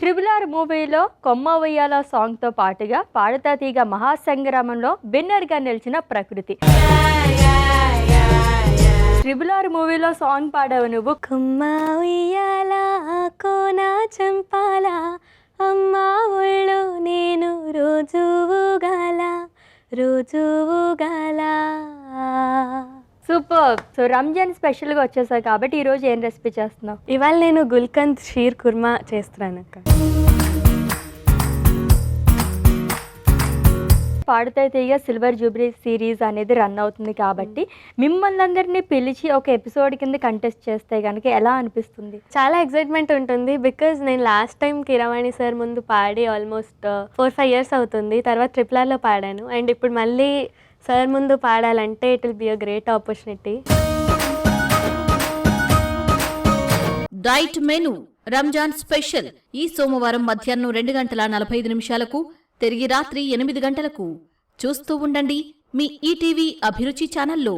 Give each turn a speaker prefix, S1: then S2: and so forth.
S1: Triple R మూవీలో కొమ్మ ఉయ్యాల సాంగ్తో పాటుగా పాడతా తీగ మహాసంగ్రామంలో విన్నర్గా నిలిచిన ప్రకృతి. ట్రిబుల్ ఆర్ మూవీలో సాంగ్ పాడావు నువ్వు.
S2: కొమ్మ ఉయ్యాల కోన చంపాల అమ్మ ఒళ్ళు నేను రోజు ఊగాల రోజు ఊగాల.
S1: సూపర్. సో రంజాన్ స్పెషల్గా వచ్చేసావు కాబట్టి ఈరోజు ఏం రెసిపీ చేస్తున్నావు?
S2: ఇవాళ నేను గుల్కంద్ షీర్ కుర్మా చేస్తున్నాను అక్క.
S1: పాడుతా తీగ సిల్వర్ జూబ్లీ సిరీస్ అనేది రన్ అవుతుంది కాబట్టి మిమ్మల్ని అందరినీ పిలిచి ఒక ఎపిసోడ్ కింద కంటెస్ట్ చేస్తే కనుక ఎలా అనిపిస్తుంది?
S2: చాలా ఎక్సైట్మెంట్ ఉంటుంది. బికాజ్ నేను లాస్ట్ టైం కిరవాణి సార్ ముందు పాడి ఆల్మోస్ట్ 4-5 years అవుతుంది. తర్వాత ట్రిపుల్ ఆర్లో పాడాను. అండ్ ఇప్పుడు మళ్ళీ సార్ ముందు పాడాలంటే it will be a great opportunity.
S3: Diet menu Ramzan special ఈ సోమవారం మధ్యాహ్నం 2:45 తిరిగి రాత్రి 8 గంటలకు చూస్తూ ఉండండి మీ ఈటీవీ అభిరుచి ఛానల్లో.